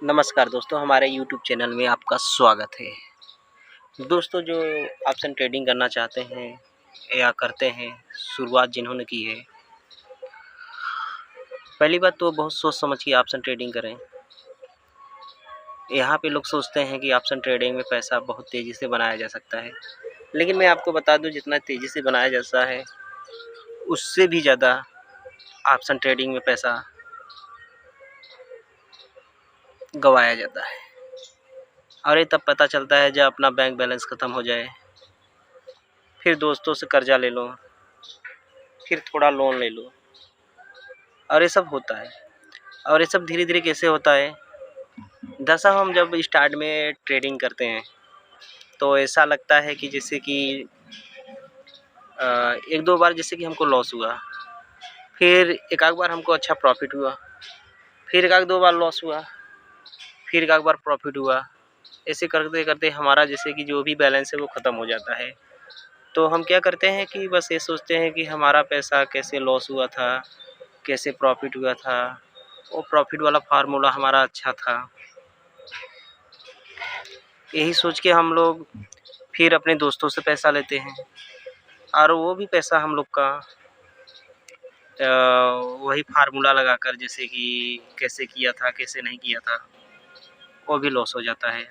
नमस्कार दोस्तों, हमारे YouTube चैनल में आपका स्वागत है। दोस्तों, जो ऑप्शन ट्रेडिंग करना चाहते हैं या करते हैं, शुरुआत जिन्होंने की है, पहली बात तो बहुत सोच समझ के ऑप्शन ट्रेडिंग करें। यहाँ पे लोग सोचते हैं कि ऑप्शन ट्रेडिंग में पैसा बहुत तेज़ी से बनाया जा सकता है, लेकिन मैं आपको बता दूं, जितना तेज़ी से बनाया जाता है उससे भी ज़्यादा ऑप्शन ट्रेडिंग में पैसा गंवाया जाता है। और ये तब पता चलता है जब अपना बैंक बैलेंस ख़त्म हो जाए, फिर दोस्तों से कर्जा ले लो, फिर थोड़ा लोन ले लो, और ये सब होता है। और ये सब धीरे धीरे कैसे होता है, दरअसल हम जब स्टार्ट में ट्रेडिंग करते हैं तो ऐसा लगता है कि जैसे कि एक दो बार जैसे कि हमको लॉस हुआ, फिर एक आध बार हमको अच्छा प्रॉफिट हुआ, फिर एक आध दो बार लॉस हुआ, फिर एक आध बार प्रॉफिट हुआ। ऐसे करते करते हमारा जैसे कि जो भी बैलेंस है वो ख़त्म हो जाता है। तो हम क्या करते हैं कि बस ये सोचते हैं कि हमारा पैसा कैसे लॉस हुआ था, कैसे प्रॉफिट हुआ था। वो प्रॉफिट वाला फार्मूला हमारा अच्छा था, यही सोच के हम लोग फिर अपने दोस्तों से पैसा लेते हैं, और वो भी पैसा हम लोग का वही फार्मूला लगाकर, जैसे कि कैसे किया था कैसे नहीं किया था, वो भी लॉस हो जाता है।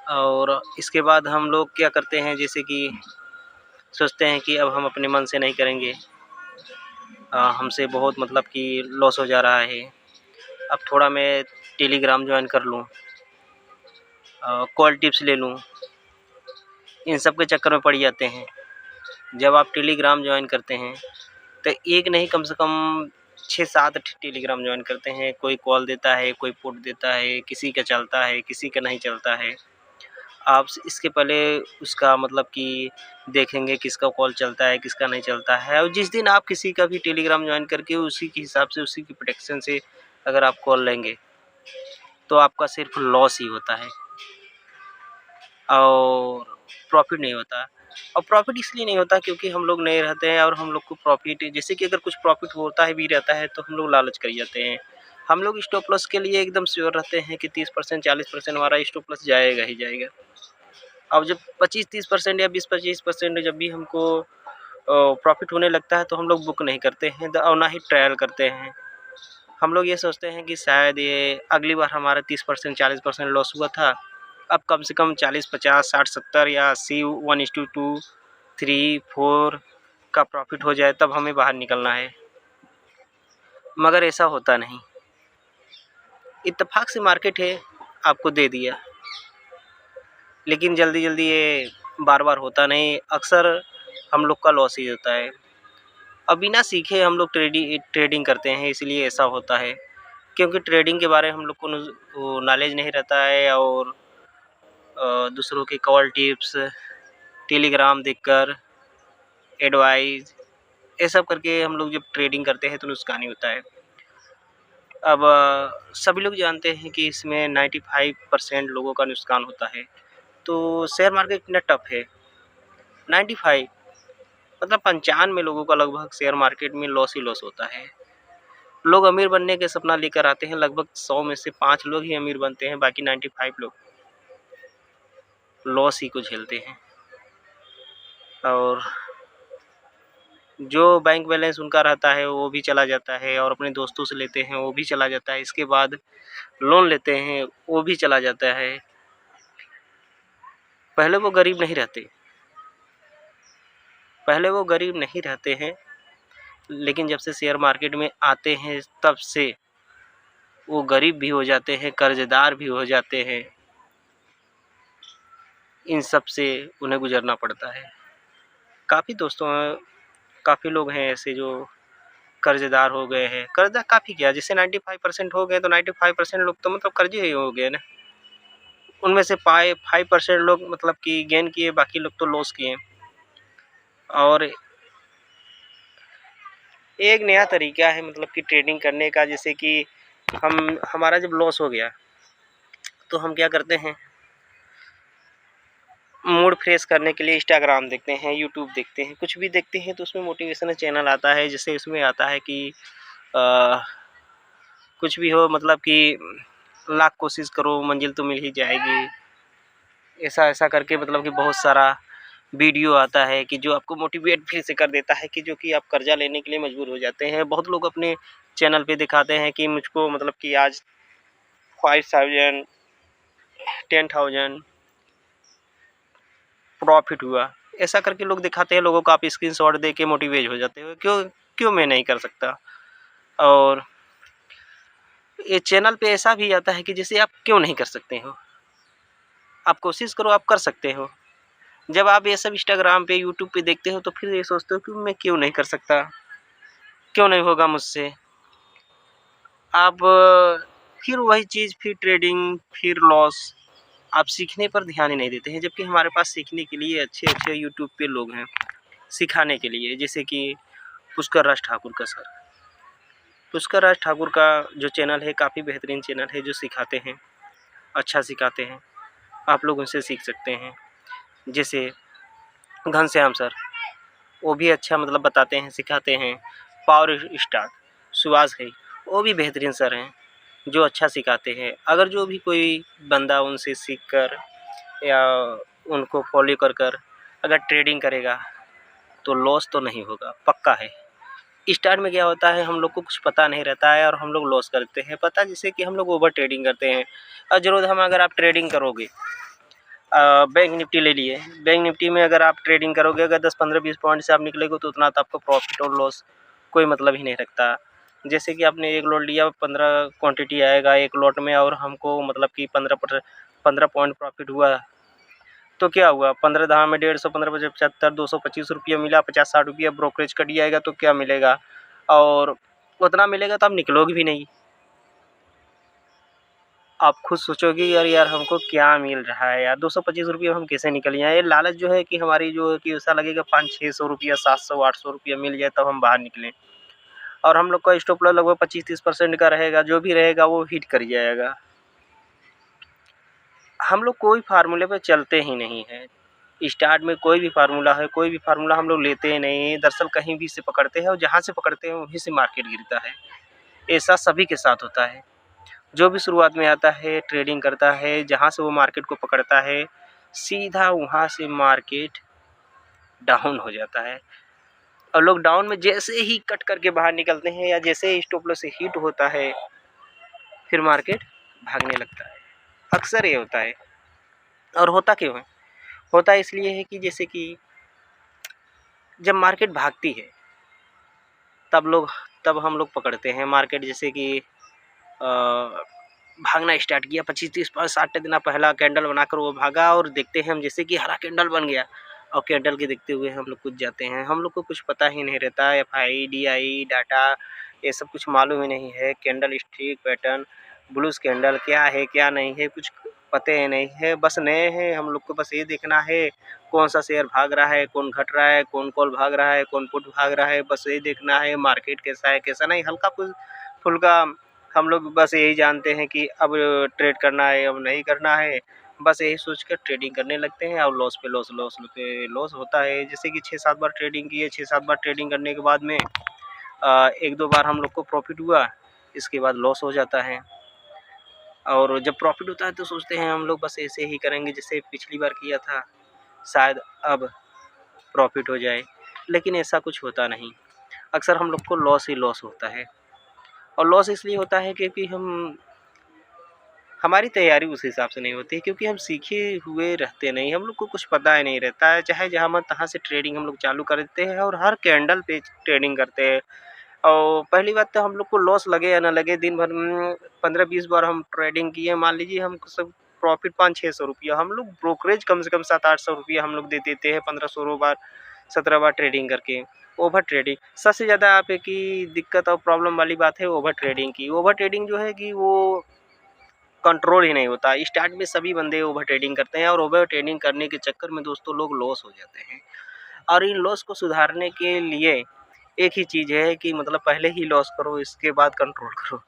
और इसके बाद हम लोग क्या करते हैं, जैसे कि सोचते हैं कि अब हम अपने मन से नहीं करेंगे, हमसे बहुत मतलब कि लॉस हो जा रहा है, अब थोड़ा मैं टेलीग्राम ज्वाइन कर लूँ, कॉल टिप्स ले लूँ। इन सब के चक्कर में पड़ जाते हैं। जब आप टेलीग्राम ज्वाइन करते हैं तो एक नहीं, कम से कम 6-7 टेलीग्राम ज्वाइन करते हैं। कोई कॉल देता है, कोई पुट देता है, किसी का चलता है, किसी का नहीं चलता है। आप इसके पहले उसका मतलब कि देखेंगे किसका कॉल चलता है, किसका नहीं चलता है। और जिस दिन आप किसी का भी टेलीग्राम ज्वाइन करके उसी के हिसाब से, उसी की प्रोटेक्शन से अगर आप कॉल लेंगे तो आपका सिर्फ लॉस ही होता है और प्रॉफिट नहीं होता। और प्रॉफिट इसलिए नहीं होता क्योंकि हम लोग नए रहते हैं, और हम लोग को प्रॉफिट, जैसे कि अगर कुछ प्रॉफिट होता है भी रहता है तो हम लोग लालच कर जाते हैं। हम लोग स्टॉप लॉस के लिए एकदम श्योर रहते हैं कि 30% 40% हमारा स्टॉप लॉस जाएगा ही जाएगा। अब जब 25-30% या 20-25% जब भी हमको प्रॉफिट होने लगता है तो हम लोग बुक नहीं करते हैं और ना ही ट्रायल करते हैं। हम लोग ये सोचते हैं कि शायद ये अगली बार हमारा 30% 40% लॉस हुआ था, अब कम से कम 40-50-60-70 या 80 1:2 3-4 का प्रॉफिट हो जाए, तब हमें बाहर निकलना है। मगर ऐसा होता नहीं। इत्तेफाक से मार्केट है, आपको दे दिया, लेकिन जल्दी जल्दी ये बार बार होता नहीं, अक्सर हम लोग का लॉस ही होता है। अब बिना सीखे हम लोग ट्रेडिंग करते हैं, इसलिए ऐसा होता है। क्योंकि ट्रेडिंग के बारे में हम लोग को वो नॉलेज नहीं रहता है, और दूसरों के कॉल टिप्स, टेलीग्राम देखकर एडवाइस, ये सब करके हम लोग जब ट्रेडिंग करते हैं तो नुकसान ही होता है। अब सभी लोग जानते हैं कि इसमें 95% लोगों का नुकसान होता है। तो शेयर मार्केट इतना टफ है, 95 मतलब 95 लोगों का लगभग शेयर मार्केट में लॉस ही लॉस होता है। लोग अमीर बनने के सपना लेकर आते हैं, लगभग 100 में से 5 लोग ही अमीर बनते हैं, बाकी 95 लोग लॉस ही को झेलते हैं। और जो बैंक बैलेंस उनका रहता है वो भी चला जाता है, और अपने दोस्तों से लेते हैं वो भी चला जाता है, इसके बाद लोन लेते हैं वो भी चला जाता है। पहले वो गरीब नहीं रहते, पहले वो गरीब नहीं रहते हैं, लेकिन जब से शेयर मार्केट में आते हैं तब से वो गरीब भी हो जाते हैं, कर्जदार भी हो जाते हैं। इन सब से उन्हें गुजरना पड़ता है। काफ़ी दोस्तों, काफ़ी लोग हैं ऐसे जो कर्जदार हो गए हैं। कर्जा काफ़ी क्या, जैसे 95% हो गए तो 95% लोग तो मतलब कर्जे ही हो गए ना। उनमें से 5% लोग मतलब कि गेन किए, बाकी लोग तो लॉस किए। और एक नया तरीका है मतलब कि ट्रेडिंग करने का, जैसे कि हमारा जब लॉस हो गया तो हम क्या करते हैं, मूड फ्रेश करने के लिए इंस्टाग्राम देखते हैं, यूट्यूब देखते हैं, कुछ भी देखते हैं। तो उसमें मोटिवेशनल चैनल आता है, जैसे उसमें आता है कि कुछ भी हो, मतलब कि लाख कोशिश करो मंजिल तो मिल ही जाएगी। ऐसा ऐसा करके मतलब कि बहुत सारा वीडियो आता है कि जो आपको मोटिवेट फिर से कर देता है कि जो कि आप कर्जा लेने के लिए मजबूर हो जाते हैं। बहुत लोग अपने चैनल पे दिखाते हैं कि मुझको मतलब कि आज 5000 10,000 प्रॉफिट हुआ। ऐसा करके लोग दिखाते हैं लोगों को, आप स्क्रीनशॉट दे के मोटिवेट हो जाते हो। क्यों क्यों मैं नहीं कर सकता। और ये चैनल पे ऐसा भी आता है कि जैसे आप क्यों नहीं कर सकते हो, आप कोशिश करो, आप कर सकते हो। जब आप ये सब इंस्टाग्राम पे यूट्यूब पे देखते हो तो फिर ये सोचते हो कि मैं क्यों नहीं कर सकता, क्यों नहीं होगा मुझसे। आप फिर वही चीज़, फिर ट्रेडिंग, फिर लॉस, आप सीखने पर ध्यान ही नहीं देते हैं। जबकि हमारे पास सीखने के लिए अच्छे अच्छे यूट्यूब पे लोग हैं सिखाने के लिए, जैसे कि पुष्कर राज ठाकुर का सर। पुष्कर राज ठाकुर का जो चैनल है काफ़ी बेहतरीन चैनल है, जो सिखाते हैं, अच्छा सिखाते हैं, आप लोग उनसे सीख सकते हैं। जैसे घनश्याम सर, वो भी अच्छा मतलब बताते हैं, सिखाते हैं। पावर स्टार सुभाष है, वो भी बेहतरीन सर हैं, जो अच्छा सिखाते हैं। अगर जो भी कोई बंदा उनसे सीख कर या उनको फॉलो कर कर अगर ट्रेडिंग करेगा तो लॉस तो नहीं होगा, पक्का है। स्टार्ट में क्या होता है, हम लोग को कुछ पता नहीं रहता है और हम लोग लॉस करते हैं, पता जैसे कि हम लोग ओवर ट्रेडिंग करते हैं। और जरूर हम अगर आप ट्रेडिंग करोगे, बैंक निफ्टी ले लिए, बैंक निफ्टी में अगर आप ट्रेडिंग करोगे, अगर 10-15-20 पॉइंट से आप निकलेगे तो उतना तो आपको प्रॉफिट और लॉस कोई मतलब ही नहीं रखता। जैसे कि आपने एक लॉट लिया, 15 क्वांटिटी आएगा एक लॉट में और हमको मतलब कि 15 पॉइंट प्रॉफिट हुआ, तो क्या हुआ, 15 दहा में 150, 15×5 = 75, 225 रुपया मिला, 50-60 रुपया ब्रोकरेज कट जाएगा तो क्या मिलेगा। और उतना मिलेगा तो आप निकलोगे भी नहीं, आप खुद सोचोगे यार यार हमको क्या मिल रहा है यार, 225 रुपये हम कैसे निकल जाए। ये लालच जो है कि हमारी जो है कि ऐसा लगेगा 500-600 रुपया, 700-800 रुपया मिल जाए तब हम बाहर निकलें। और हम लोग का स्टॉप लॉस लगभग 25-30% का रहेगा, जो भी रहेगा वो हिट कर जाएगा। हम लोग कोई फार्मूले पे चलते ही नहीं हैं। स्टार्ट में कोई भी फार्मूला है, कोई भी फार्मूला हम लोग लेते ही नहीं हैं। दरअसल कहीं भी से पकड़ते हैं और जहाँ से पकड़ते हैं वहीं से मार्केट गिरता है। ऐसा सभी के साथ होता है। जो भी शुरुआत में आता है, ट्रेडिंग करता है, जहाँ से वो मार्केट को पकड़ता है, सीधा वहाँ से मार्केट डाउन हो जाता है। और लोग डाउन में जैसे ही कट करके बाहर निकलते हैं या जैसे ही स्टॉप लॉस से हिट होता है, फिर मार्केट भागने लगता है। अक्सर ये होता है। और होता क्यों है? होता इसलिए है कि जैसे कि जब मार्केट भागती है तब हम लोग पकड़ते हैं मार्केट। जैसे कि भागना स्टार्ट किया, 25-30-60 दिन पहला कैंडल बनाकर वो भागा और देखते हैं हम जैसे कि हरा कैंडल बन गया और कैंडल के देखते हुए हम लोग कूद जाते हैं। हम लोग को कुछ पता ही नहीं रहता है, FI DI डाटा ये सब कुछ मालूम ही नहीं है। Candle stick pattern, blues candle क्या है क्या नहीं है कुछ पता ही नहीं है। बस नए हैं, हम लोग को बस ये देखना है कौन सा शेयर भाग रहा है, कौन घट रहा है, कौन कॉल भाग रहा है, कौन पुट भाग रहा है, बस ये देखना है। मार्केट कैसा है कैसा नहीं, हल्का फुल्का हम लोग बस यही जानते हैं कि अब ट्रेड करना है, अब नहीं करना है। बस यही सोच कर ट्रेडिंग करने लगते हैं और लॉस पे लॉस, लॉस पे लॉस होता है। जैसे कि 6-7 बार ट्रेडिंग किए, 6-7 बार ट्रेडिंग करने के बाद में 1-2 बार हम लोग को प्रॉफिट हुआ, इसके बाद लॉस हो जाता है। और जब प्रॉफिट होता है तो सोचते हैं हम लोग बस ऐसे ही करेंगे जैसे पिछली बार किया था, शायद अब प्रॉफिट हो जाए, लेकिन ऐसा कुछ होता नहीं। अक्सर हम लोग को लॉस ही लॉस होता है। और लॉस इसलिए होता है क्योंकि हमारी तैयारी उस हिसाब से नहीं होती, क्योंकि हम सीखे हुए रहते नहीं, हम लोग को कुछ पता ही नहीं रहता है। चाहे जहाँ मन तहाँ से ट्रेडिंग हम लोग चालू कर देते हैं और हर कैंडल पे ट्रेडिंग करते हैं। और पहली बात तो हम लोग को लॉस लगे या ना लगे, दिन भर 15-20 बार हम ट्रेडिंग किए, मान लीजिए हमको सब प्रॉफिट 500-600 रुपया, हम लोग ब्रोकरेज कम से कम 700-800 रुपया हम लोग दे देते हैं 15-16 बार 17 बार ट्रेडिंग करके। ओवर ट्रेडिंग सबसे ज़्यादा आप की दिक्कत और प्रॉब्लम वाली बात है ओवर ट्रेडिंग की। ओवर ट्रेडिंग जो है कि वो कंट्रोल ही नहीं होता। स्टार्ट में सभी बंदे ओवर ट्रेडिंग करते हैं और ओवर ट्रेडिंग करने के चक्कर में दोस्तों लोग लॉस हो जाते हैं। और इन लॉस को सुधारने के लिए एक ही चीज़ है कि मतलब पहले ही लॉस करो, इसके बाद कंट्रोल करो।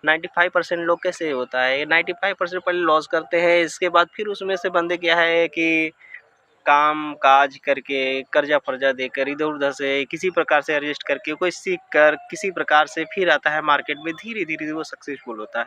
95% लोग कैसे होता है, 95% पहले लॉस करते हैं, इसके बाद फिर उसमें से बंदे क्या है कि काम काज करके कर्जा फर्जा देकर इधर उधर से किसी प्रकार से एडजस्ट करके कोई सीख कर किसी प्रकार से फिर आता है मार्केट में, धीरे धीरे वो सक्सेसफुल होता है।